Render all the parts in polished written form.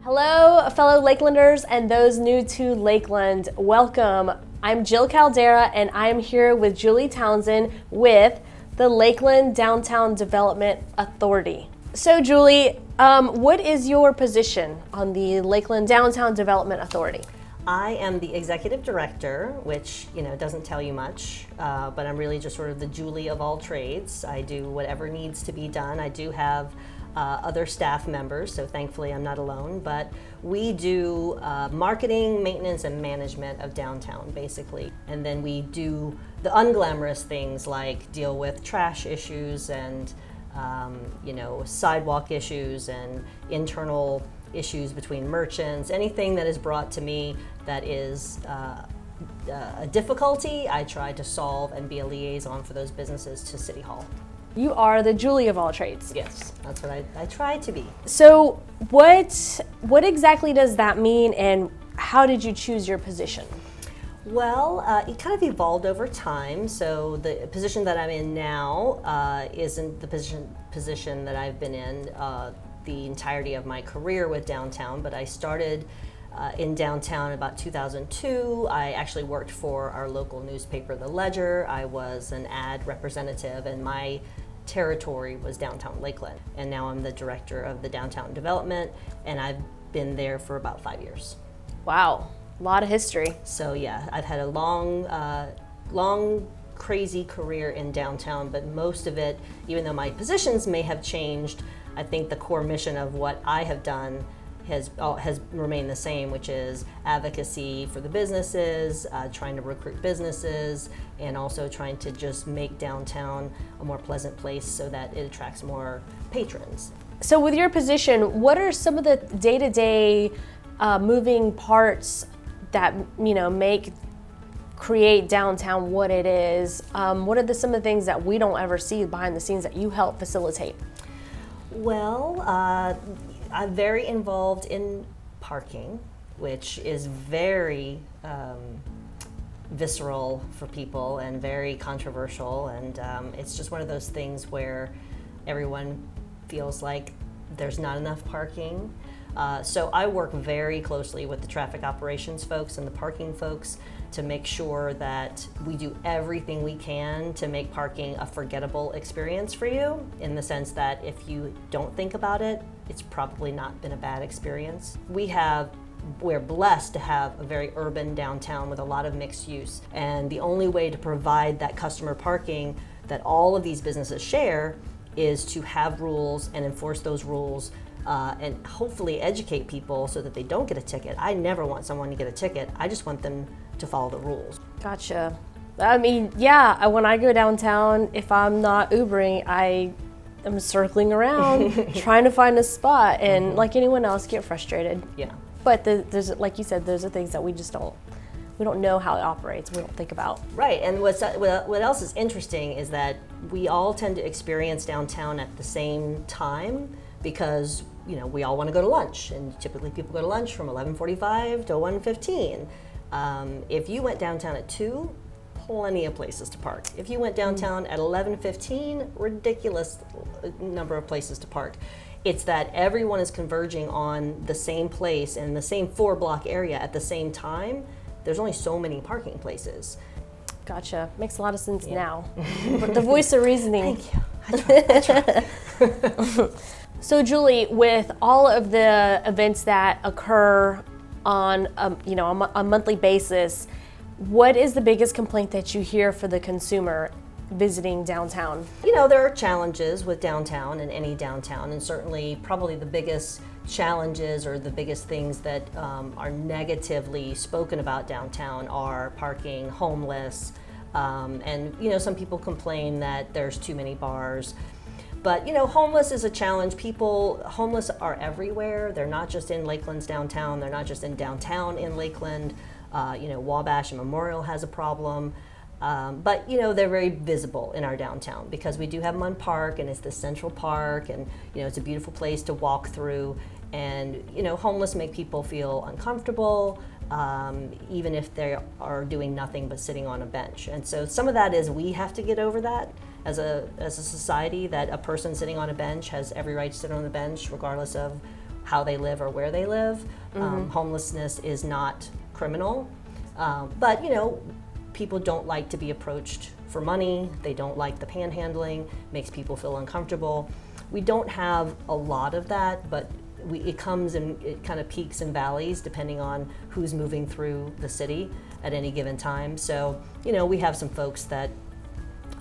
Hello, fellow Lakelanders and those new to Lakeland. Welcome. I'm Jill Caldera, and I am here with Julie Townsend with the Lakeland Downtown Development Authority. So, Julie, what is your position on the Lakeland Downtown Development Authority? I am the executive director, which doesn't tell you much, but I'm really just sort of the Julie of all trades. I do whatever needs to be done. I do have other staff members, so thankfully I'm not alone, but we do marketing, maintenance, and management of downtown, basically. And then we do the unglamorous things like deal with trash issues and sidewalk issues and internal issues between merchants. Anything that is brought to me that is a difficulty, I try to solve and be a liaison for those businesses to City Hall. You are the Julie of all trades. Yes, that's what I try to be. So what exactly does that mean, and how did you choose your position? Well, it kind of evolved over time. So the position that I'm in now isn't the position that I've been in the entirety of my career with downtown, but I started in downtown about 2002. I actually worked for our local newspaper, The Ledger. I was an ad representative, and my territory was downtown Lakeland. And now I'm the director of the downtown development, and I've been there for about 5 years. Wow, a lot of history. So yeah, I've had a long, crazy career in downtown, but most of it, even though my positions may have changed, I think the core mission of what I have done has remained the same, which is advocacy for the businesses, trying to recruit businesses, and also trying to just make downtown a more pleasant place so that it attracts more patrons. So with your position, what are some of the day-to-day moving parts that create downtown what it is? What are some of the things that we don't ever see behind the scenes that you help facilitate? Well, I'm very involved in parking, which is very visceral for people and very controversial, and it's just one of those things where everyone feels like there's not enough parking. So I work very closely with the traffic operations folks and the parking folks to make sure that we do everything we can to make parking a forgettable experience for you, in the sense that if you don't think about it, it's probably not been a bad experience. We're blessed to have a very urban downtown with a lot of mixed use, and the only way to provide that customer parking that all of these businesses share is to have rules and enforce those rules, and hopefully educate people so that they don't get a ticket. I never want someone to get a ticket. I just want them to follow the rules. Gotcha. I mean, yeah, when I go downtown, if I'm not Ubering, I am circling around trying to find a spot, and like anyone else, get frustrated. Yeah. But there's, like you said, those are things that we don't know how it operates. We don't think about. Right, and what else is interesting is that we all tend to experience downtown at the same time, because we all want to go to lunch, and typically people go to lunch from 11:45 to 1:15. If you went downtown at 2, plenty of places to park. If you went downtown at 11:15, ridiculous number of places to park. It's that everyone is converging on the same place in the same 4-block area at the same time. There's only so many parking places. Gotcha. Makes a lot of sense now. The voice of reasoning. Thank you. I try. So Julie, with all of the events that occur on a monthly basis, what is the biggest complaint that you hear for the consumer visiting downtown? There are challenges with downtown and any downtown, and certainly probably the biggest challenges or the biggest things that are negatively spoken about downtown are parking, homeless, and some people complain that there's too many bars. But homeless is a challenge. Homeless are everywhere. They're not just in Lakeland's downtown. They're not just in downtown in Lakeland. Wabash and Memorial has a problem. But they're very visible in our downtown because we do have Munn Park, and it's the central park, and it's a beautiful place to walk through. And homeless make people feel uncomfortable, even if they are doing nothing but sitting on a bench. And so some of that is we have to get over that as a society, that a person sitting on a bench has every right to sit on the bench regardless of how they live or where they live. Homelessness is not criminal, but people don't like to be approached for money. They don't like the panhandling, makes people feel uncomfortable. We don't have a lot of that, but it comes and it kind of peaks and valleys depending on who's moving through the city at any given time. So, we have some folks that,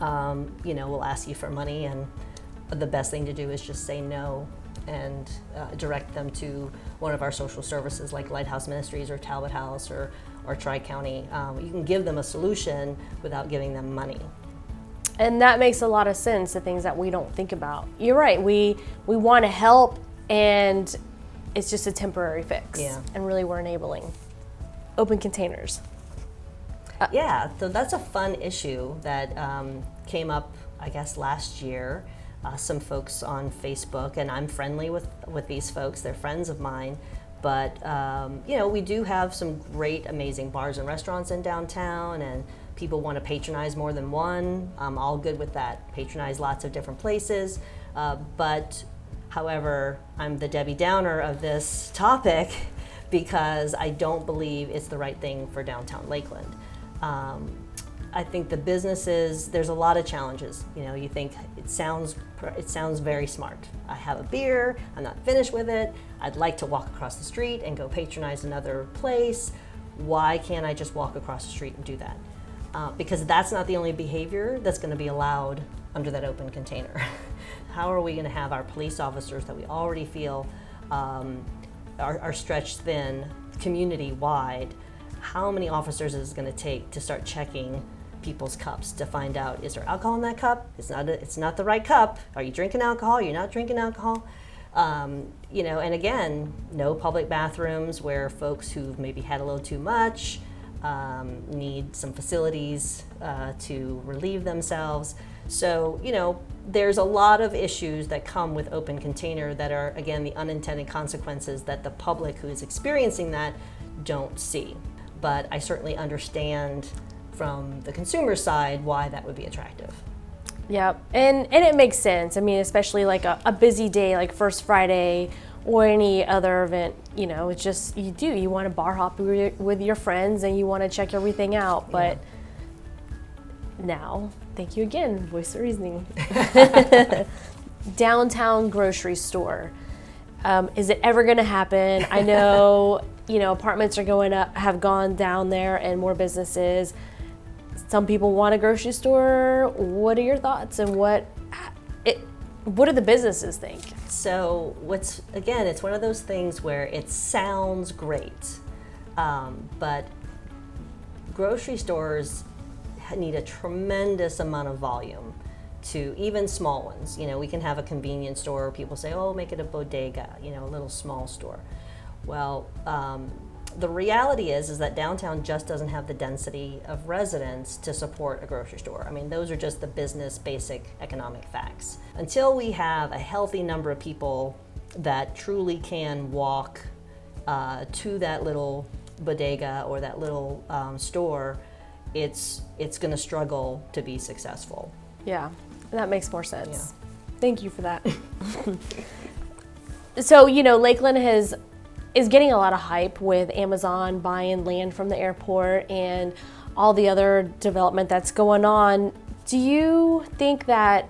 will ask you for money, and the best thing to do is just say no and direct them to one of our social services like Lighthouse Ministries or Talbot House or Tri-County. You can give them a solution without giving them money. And that makes a lot of sense, the things that we don't think about. You're right, we want to help, and it's just a temporary fix. Yeah. And really we're enabling. Open containers. Yeah, so that's a fun issue that came up, I guess, last year. Some folks on Facebook, and I'm friendly with these folks, they're friends of mine, but we do have some great, amazing bars and restaurants in downtown, and people want to patronize more than one. I'm all good with that. Patronize lots of different places, but however, I'm the Debbie Downer of this topic because I don't believe it's the right thing for downtown Lakeland. I think the businesses, there's a lot of challenges. You think it sounds very smart. I have a beer, I'm not finished with it, I'd like to walk across the street and go patronize another place. Why can't I just walk across the street and do that? Because that's not the only behavior that's going to be allowed under that open container. How are we going to have our police officers that we already feel are stretched thin community-wide? How many officers is it going to take to start checking people's cups to find out, is there alcohol in that cup? It's not the right cup. Are you drinking alcohol? You're not drinking alcohol. And again, no public bathrooms where folks who've maybe had a little too much need some facilities to relieve themselves. So, there's a lot of issues that come with open container that are, again, the unintended consequences that the public who is experiencing that don't see. But I certainly understand from the consumer side why that would be attractive. Yeah, and it makes sense. I mean, especially like a busy day like First Friday or any other event, it's just, you want to bar hop with your friends and you want to check everything out. But now, thank you again, voice of reasoning. Downtown grocery store. Is it ever going to happen? I know, apartments are going up, have gone down there, and more businesses. Some people want a grocery store. What are your thoughts, and what do the businesses think? So it's one of those things where it sounds great, but grocery stores need a tremendous amount of volume to even small ones. We can have a convenience store. People say, oh, make it a bodega, a little small store. Well, the reality is that downtown just doesn't have the density of residents to support a grocery store. I mean, those are just the business basic economic facts. Until we have a healthy number of people that truly can walk to that little bodega or that little store, it's going to struggle to be successful. Yeah, that makes more sense. Yeah. Thank you for that. So, Lakeland is getting a lot of hype with Amazon buying land from the airport and all the other development that's going on. Do you think that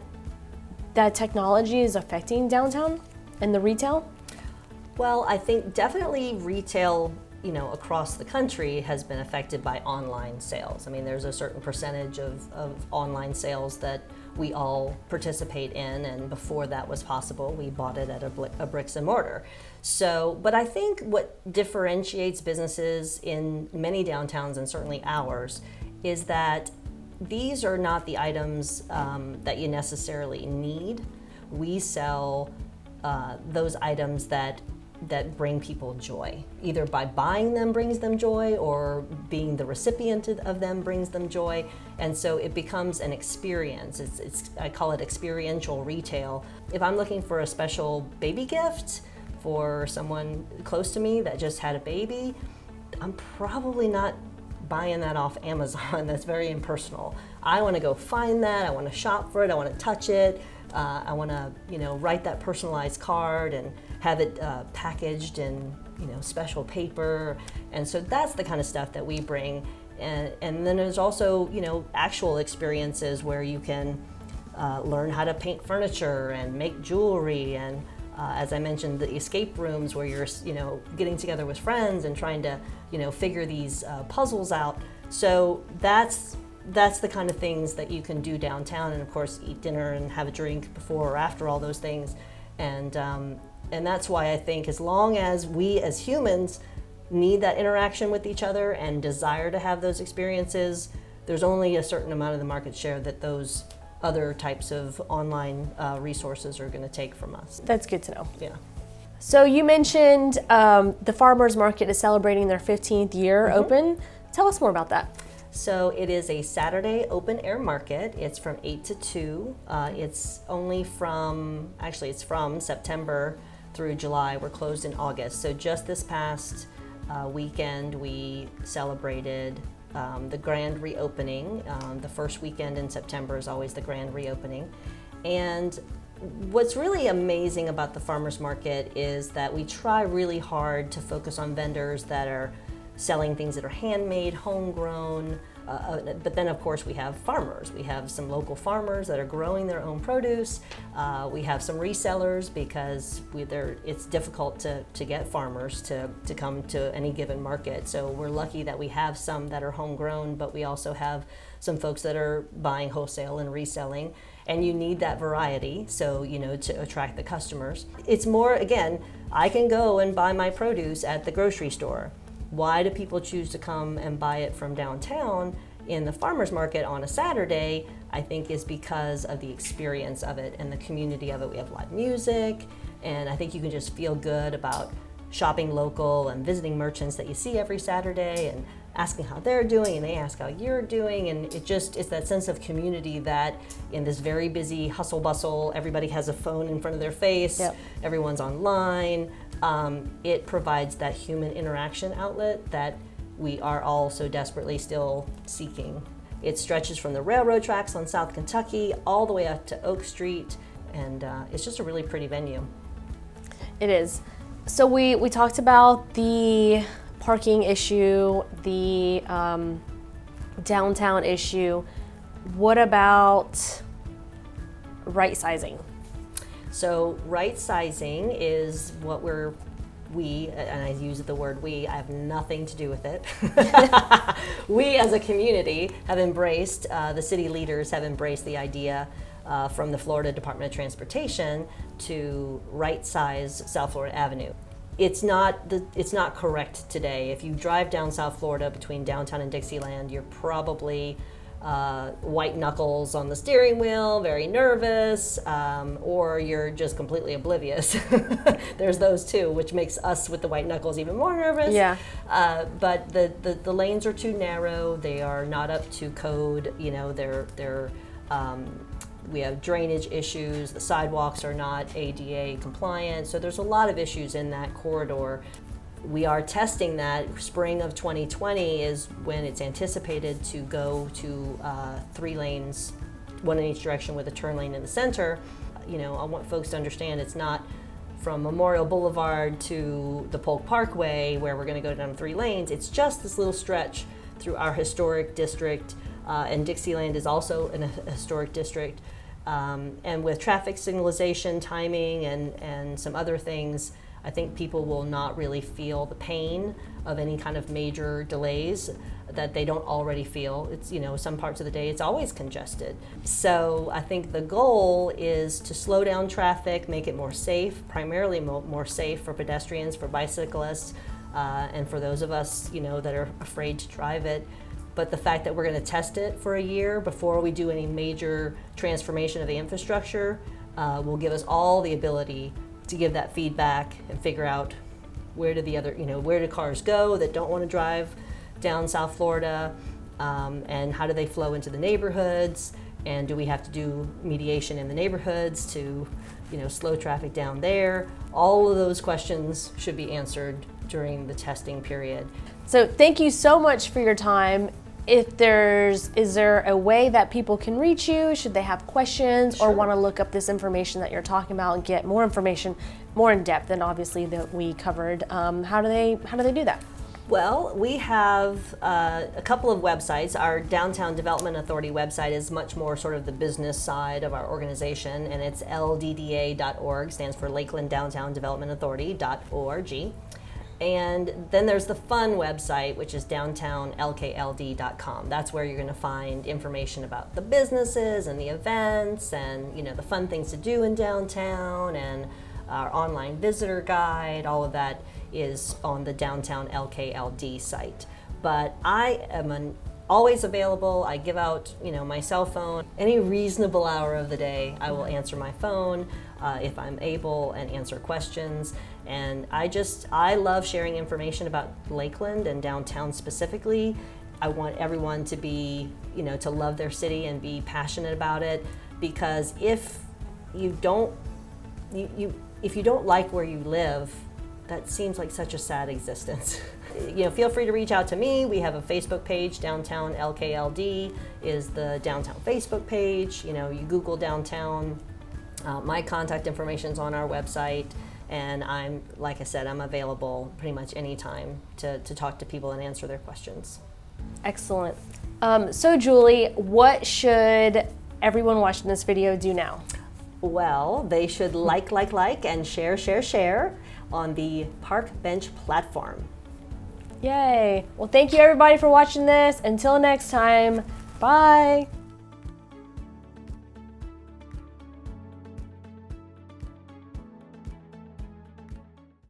technology is affecting downtown and the retail? Well, I think definitely retail, across the country has been affected by online sales. I mean, there's a certain percentage of online sales that we all participate in, and before that was possible, we bought it at a bricks and mortar. So, but I think what differentiates businesses in many downtowns, and certainly ours, is that these are not the items that you necessarily need. We sell those items that bring people joy. Either by buying them brings them joy, or being the recipient of them brings them joy. And so it becomes an experience. I call it experiential retail. If I'm looking for a special baby gift for someone close to me that just had a baby, I'm probably not buying that off Amazon. That's very impersonal. I want to go find that. I want to shop for it. I want to touch it. I want to, write that personalized card and have it packaged in, special paper. And so that's the kind of stuff that we bring. And then there's also, actual experiences where you can learn how to paint furniture and make jewelry. And as I mentioned, the escape rooms where you're, getting together with friends and trying to, figure these puzzles out. So that's the kind of things that you can do downtown, and of course eat dinner and have a drink before or after all those things. And that's why I think as long as we as humans need that interaction with each other and desire to have those experiences, there's only a certain amount of the market share that those other types of online resources are going to take from us. That's good to know. Yeah. So you mentioned the farmers market is celebrating their 15th year open. Tell us more about that. So it is a Saturday open air market. It's from 8 to 2. It's from September through July. We're closed in August. So just this past weekend, we celebrated the grand reopening. The first weekend in September is always the grand reopening. And what's really amazing about the farmers market is that we try really hard to focus on vendors that are selling things that are handmade, homegrown, but then of course we have farmers. We have some local farmers that are growing their own produce. We have some resellers because it's difficult to get farmers to come to any given market. So we're lucky that we have some that are homegrown, but we also have some folks that are buying wholesale and reselling. And you need that variety, so to attract the customers. It's more, again, I can go and buy my produce at the grocery store. Why do people choose to come and buy it from downtown in the farmers market on a Saturday? I think is because of the experience of it and the community of it. We have live music, and I think you can just feel good about shopping local and visiting merchants that you see every Saturday and asking how they're doing, and they ask how you're doing, and it's that sense of community that in this very busy hustle bustle, everybody has a phone in front of their face, everyone's online. It provides that human interaction outlet that we are all so desperately still seeking. It stretches from the railroad tracks on South Kentucky all the way up to Oak Street, and it's just a really pretty venue. It is. So we talked about the parking issue, the downtown issue. What about right sizing? So right sizing is what we, and I use the word we, I have nothing to do with it. We as a community have embraced, the city leaders have embraced the idea from the Florida Department of Transportation to right size South Florida Avenue. It's not correct today. If you drive down South Florida between downtown and Dixieland, you're probably white knuckles on the steering wheel, very nervous, or you're just completely oblivious. There's those two, which makes us with the white knuckles even more nervous. Yeah. But the lanes are too narrow. They are not up to code. We have drainage issues. The sidewalks are not ADA compliant. So there's a lot of issues in that corridor. We are testing that. Spring of 2020 is when it's anticipated to go to 3 lanes, 1 in each direction with a turn lane in the center. I want folks to understand it's not from Memorial Boulevard to the Polk Parkway where we're going to go down 3 lanes. It's just this little stretch through our historic district, and Dixieland is also a historic district. And with traffic signalization, timing, and some other things, I think people will not really feel the pain of any kind of major delays that they don't already feel. It's, some parts of the day it's always congested. So I think the goal is to slow down traffic, make it more safe, primarily more safe for pedestrians, for bicyclists, and for those of us, that are afraid to drive it. But the fact that we're going to test it for a year before we do any major transformation of the infrastructure will give us all the ability to give that feedback and figure out where do cars go that don't want to drive down South Florida, and how do they flow into the neighborhoods, and do we have to do mediation in the neighborhoods to slow traffic down there. All of those questions should be answered during the testing period. So thank you so much for your time. Is there a way that people can reach you? Should they have questions or want to look up this information that you're talking about and get more information, more in depth than obviously that we covered? How do they do that? Well, we have a couple of websites. Our Downtown Development Authority website is much more sort of the business side of our organization, and it's LDDA.org, stands for Lakeland Downtown Development Authority.org. And then there's the fun website, which is downtownlkld.com. That's where you're going to find information about the businesses and the events and, you know, the fun things to do in downtown, and our online visitor guide. All of that is on the Downtown LKLD site. But I am always available. I give out, you know, my cell phone. Any reasonable hour of the day, I will answer my phone if I'm able, and answer questions. And I love sharing information about Lakeland and downtown specifically. I want everyone to be, you know, to love their city and be passionate about it, because if you don't like where you live, that seems like such a sad existence. You know, feel free to reach out to me. We have a Facebook page, Downtown LKLD is the downtown Facebook page. You know, you Google downtown. My contact information is on our website, and like I said, I'm available pretty much anytime to talk to people and answer their questions. Excellent. So Julie, what should everyone watching this video do now? Well, they should like, and share on the Park Bench platform. Yay. Well, thank you everybody for watching this. Until next time, bye.